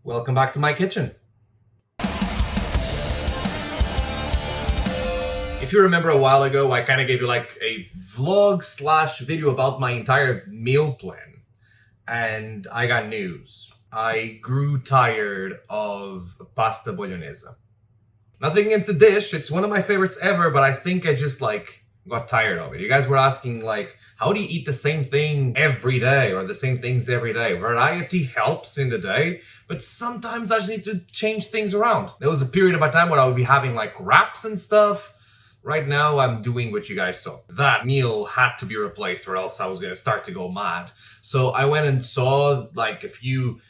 Welcome back to my kitchen. If you remember a while ago, I kind of gave you like a vlog slash video about my entire meal plan. And I got news. I grew tired of pasta bolognese. Nothing against the dish, it's one of my favorites ever, but I think I just got tired of it. You guys were asking how do you eat the same thing every day or the same things every day? Variety helps in the day, but sometimes I just need to change things around. There was a period of my time where I would be having wraps and stuff. Right now, I'm doing what you guys saw. That meal had to be replaced or else I was gonna start to go mad. So I went and saw a few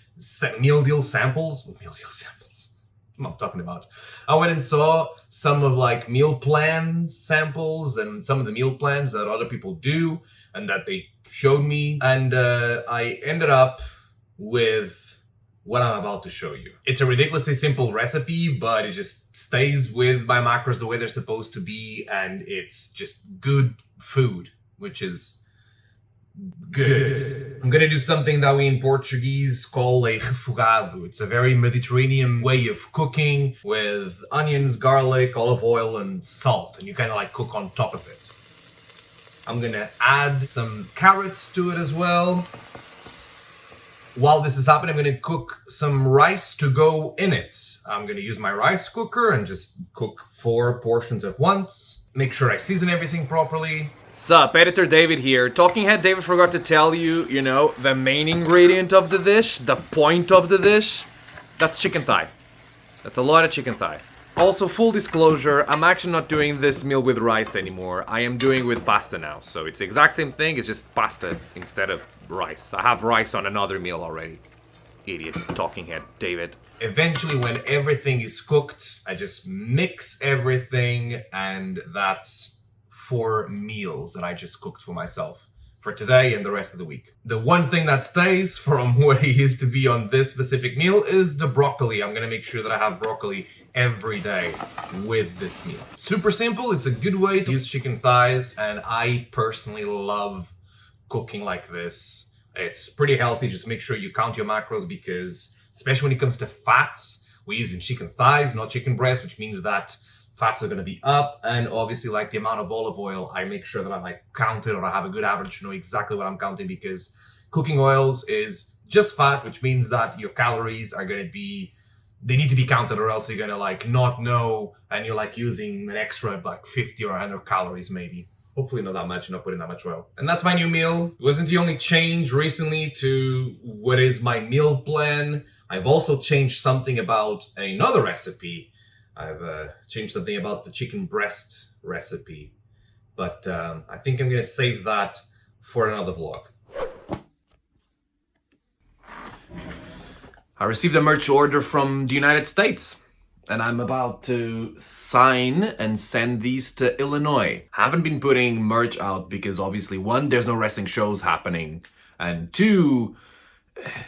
meal deal samples. Meal deal samples. What am I talking about? I went and saw some of meal plan samples and some of the meal plans that other people do and that they showed me. And I ended up with what I'm about to show you. It's a ridiculously simple recipe, but it just stays with my macros the way they're supposed to be, and it's just good food, which is good. I'm gonna do something that we in Portuguese call a refogado. It's a very Mediterranean way of cooking with onions, garlic, olive oil, and salt, and you kind of cook on top of it. I'm gonna add some carrots to it as well. While this is happening, I'm going to cook some rice to go in it. I'm going to use my rice cooker and just cook 4 portions at once. Make sure I season everything properly. Sup, Editor David here. Talking Head David forgot to tell you, the main ingredient of the dish, the point of the dish. That's chicken thigh. That's a lot of chicken thigh. Also, full disclosure, I'm actually not doing this meal with rice anymore. I am doing with pasta now. So it's the exact same thing, it's just pasta instead of rice. I have rice on another meal already. Idiot, Talking Head David. Eventually, when everything is cooked, I just mix everything, and that's 4 meals that I just cooked for myself for today and the rest of the week. The one thing that stays from what it used to be on this specific meal is the broccoli. I'm gonna make sure that I have broccoli every day with this meal. Super simple, it's a good way to use chicken thighs, and I personally love cooking like this. It's pretty healthy, just make sure you count your macros because, especially when it comes to fats, we're using chicken thighs, not chicken breast, which means that fats are going to be up, and obviously the amount of olive oil, I make sure that I count it or I have a good average to know exactly what I'm counting, because cooking oils is just fat, which means that your calories are going to be, they need to be counted or else you're going to not know and you're using an extra 50 or 100 calories maybe. Hopefully not that much, not putting that much oil. And that's my new meal. It wasn't the only change recently to what is my meal plan. I've also changed something about another recipe. I've changed something about the chicken breast recipe, but I think I'm going to save that for another vlog. I received a merch order from the United States, and I'm about to sign and send these to Illinois. I haven't been putting merch out because obviously, 1, there's no wrestling shows happening, and 2,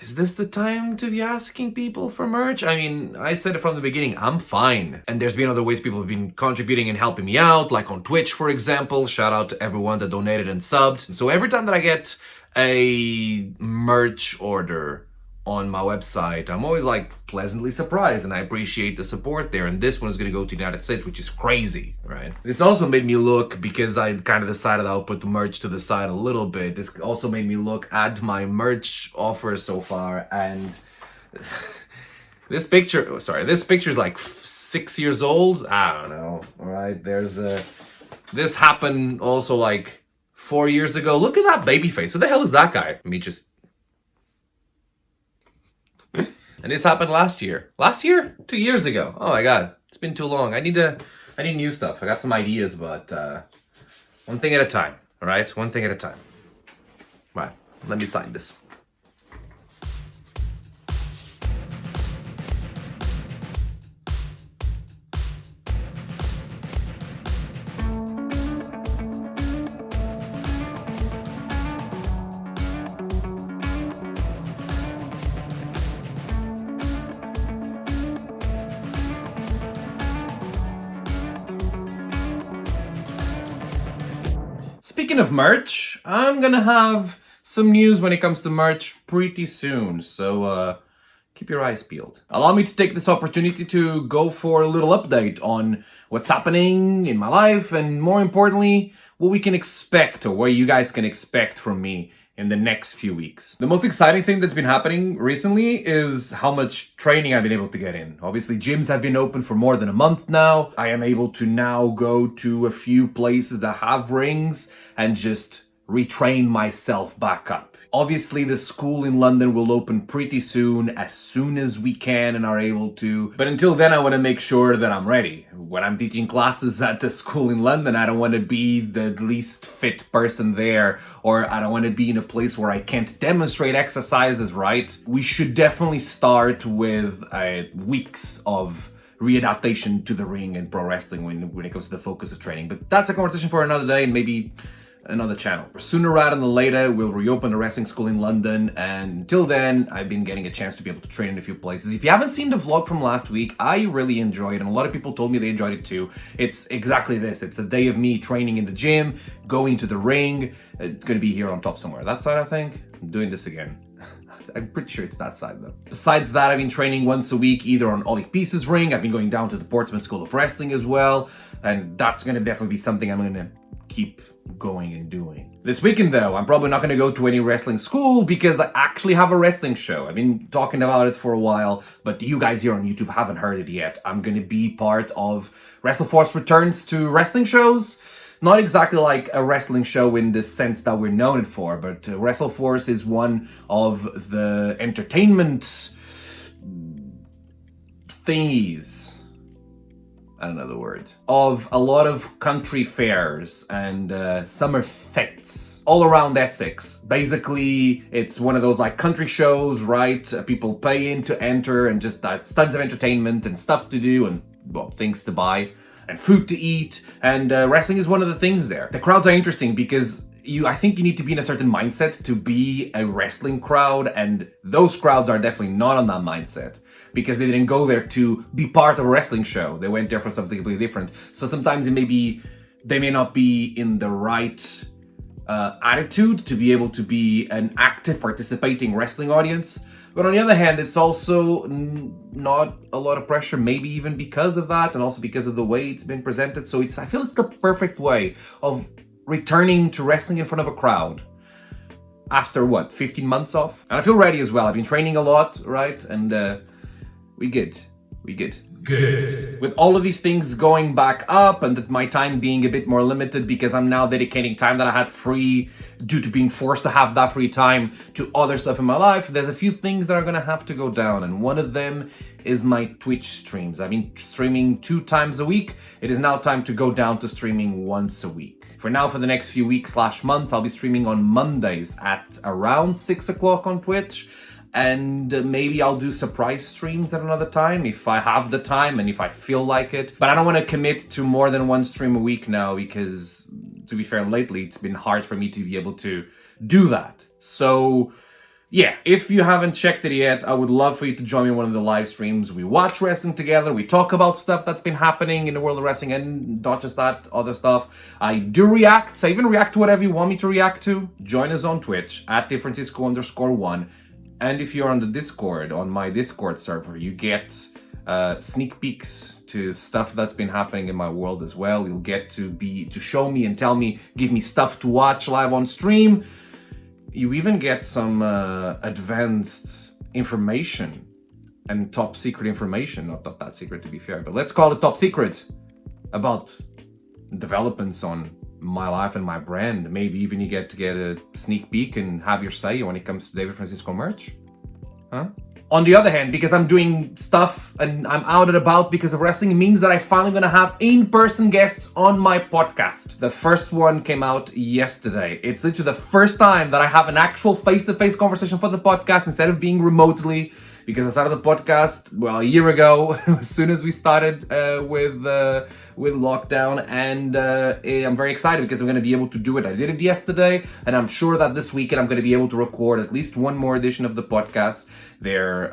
is this the time to be asking people for merch? I mean, I said it from the beginning, I'm fine. And there's been other ways people have been contributing and helping me out, like on Twitch, for example. Shout out to everyone that donated and subbed. So every time that I get a merch order on my website, I'm always pleasantly surprised, and I appreciate the support there. And this one is going to go to the United States, which is crazy, right? This also made me look, because I kind of decided I'll put the merch to the side a little bit, this also made me look at my merch offers so far, and this picture is 6 years old. I don't know, all right? There's this happened also 4 years ago. Look at that baby face. Who the hell is that guy? Let me just... And this happened last year. Last year? 2 years ago. Oh my god. It's been too long. I need new stuff. I got some ideas, but one thing at a time. Alright? One thing at a time. Right. Let me sign this. Speaking of merch, I'm gonna have some news when it comes to merch pretty soon. So keep your eyes peeled. Allow me to take this opportunity to go for a little update on what's happening in my life, and more importantly, what we can expect, or what you guys can expect from me in the next few weeks. The most exciting thing that's been happening recently is how much training I've been able to get in. Obviously, gyms have been open for more than a month now. I am able to now go to a few places that have rings and just retrain myself back up. Obviously, the school in London will open pretty soon as we can and are able to. But until then, I want to make sure that I'm ready. When I'm teaching classes at the school in London, I don't want to be the least fit person there, or I don't want to be in a place where I can't demonstrate exercises, right? We should definitely start with weeks of readaptation to the ring and pro wrestling when it comes to the focus of training. But that's a conversation for another day, and maybe another channel. Sooner rather than later, we'll reopen the wrestling school in London, and until then, I've been getting a chance to be able to train in a few places. If you haven't seen the vlog from last week, I really enjoyed it, and a lot of people told me they enjoyed it too. It's exactly this. It's a day of me training in the gym, going to the ring. It's gonna be here on top somewhere. That side, I think. I'm doing this again. I'm pretty sure it's that side though. Besides that, I've been training once a week, either on Ollie Pieces ring. I've been going down to the Portsmouth School of Wrestling as well, and that's gonna definitely be something I'm gonna keep going and doing. This weekend though, I'm probably not going to go to any wrestling school because I actually have a wrestling show. I've been talking about it for a while, but you guys here on YouTube haven't heard it yet. I'm going to be part of WrestleForce returns to wrestling shows. Not exactly like a wrestling show in the sense that we're known it for, but WrestleForce is one of the entertainment thingies, I don't know the word, of a lot of country fairs and summer fetes all around Essex. Basically, it's one of those like country shows, right? People pay in to enter, and just tons of entertainment and stuff to do, and well, things to buy and food to eat, and wrestling is one of the things there. The crowds are interesting because I think you need to be in a certain mindset to be a wrestling crowd, and those crowds are definitely not on that mindset, because they didn't go there to be part of a wrestling show. They went there for something completely different. So sometimes they may not be in the right attitude to be able to be an active, participating wrestling audience. But on the other hand, it's also not a lot of pressure, maybe even because of that, and also because of the way it's been presented. So I feel it's the perfect way of returning to wrestling in front of a crowd after 15 months off. And I feel ready as well. I've been training a lot, right? And we good. Good. With all of these things going back up, and that my time being a bit more limited because I'm now dedicating time that I had free due to being forced to have that free time to other stuff in my life, there's a few things that are gonna have to go down, and one of them is my Twitch streams. I've been streaming 2 times a week. It is now time to go down to streaming once a week. For now, for the next few weeks / months, I'll be streaming on Mondays at around 6 o'clock on Twitch. And maybe I'll do surprise streams at another time if I have the time and if I feel like it. But I don't want to commit to more than 1 stream a week now because, to be fair, lately it's been hard for me to be able to do that. So, yeah, if you haven't checked it yet, I would love for you to join me in one of the live streams. We watch wrestling together. We talk about stuff that's been happening in the world of wrestling, and not just that, other stuff. I do react. So I even react to whatever you want me to react to. Join us on Twitch at @Differencisco_1. And if you're on the Discord, on my Discord server, you get sneak peeks to stuff that's been happening in my world as well. You'll get to show me and tell me, give me stuff to watch live on stream. You even get some advanced information and top secret information. Not that secret, to be fair, but let's call it top secret about developments on my life and my brand. Maybe even you get to get a sneak peek and have your say when it comes to David Francisco merch. Huh? On the other hand, because I'm doing stuff and I'm out and about because of wrestling, it means that I'm finally gonna have in-person guests on my podcast. The first one came out yesterday. It's literally the first time that I have an actual face-to-face conversation for the podcast instead of being remotely. Because I started the podcast, a year ago, as soon as we started with lockdown, and I'm very excited because I'm going to be able to do it. I did it yesterday, and I'm sure that this weekend I'm going to be able to record at least one more edition of the podcast. They're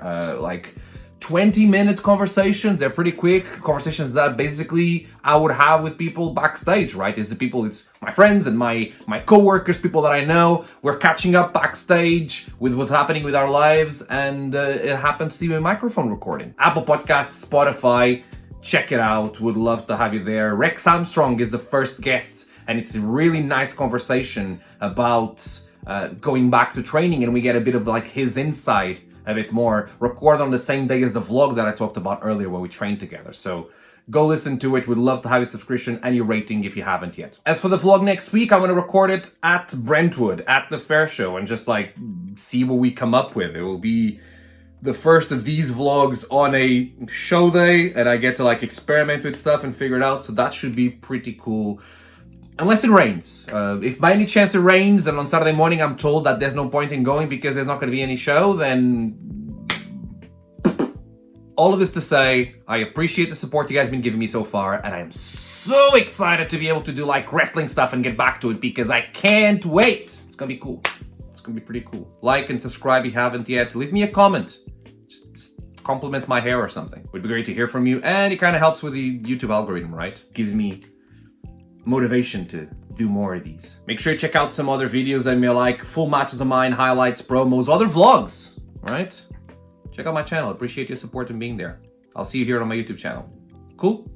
20-minute conversations. They're pretty quick conversations that basically I would have with people backstage, right? It's my friends and my co-workers, people that I know. We're catching up backstage with what's happening with our lives, and it happens to be a microphone recording. Apple Podcasts, Spotify, check it out. Would love to have you there. Rex Armstrong is the first guest, and it's a really nice conversation about going back to training, and we get a bit of like his insight a bit more, recorded on the same day as the vlog that I talked about earlier where we trained together. So go listen to it. We'd love to have your subscription and your rating if you haven't yet. As for the vlog next week, I'm going to record it at Brentwood, at the fair show, and just like see what we come up with. It will be the first of these vlogs on a show day, and I get to like experiment with stuff and figure it out. So that should be pretty cool. Unless it rains. If by any chance it rains and on Saturday morning I'm told that there's no point in going because there's not going to be any show, then all of this to say, I appreciate the support you guys have been giving me so far, and I am so excited to be able to do like wrestling stuff and get back to it because I can't wait. It's going to be cool. It's going to be pretty cool. Like and subscribe if you haven't yet. Leave me a comment. Just compliment my hair or something. Would be great to hear from you, and it kind of helps with the YouTube algorithm, right? Gives me motivation to do more of these. Make sure you check out some other videos that you may like, full matches of mine, highlights, promos, other vlogs, right? Check out my channel. Appreciate your support and being there. I'll see you here on my YouTube channel. Cool?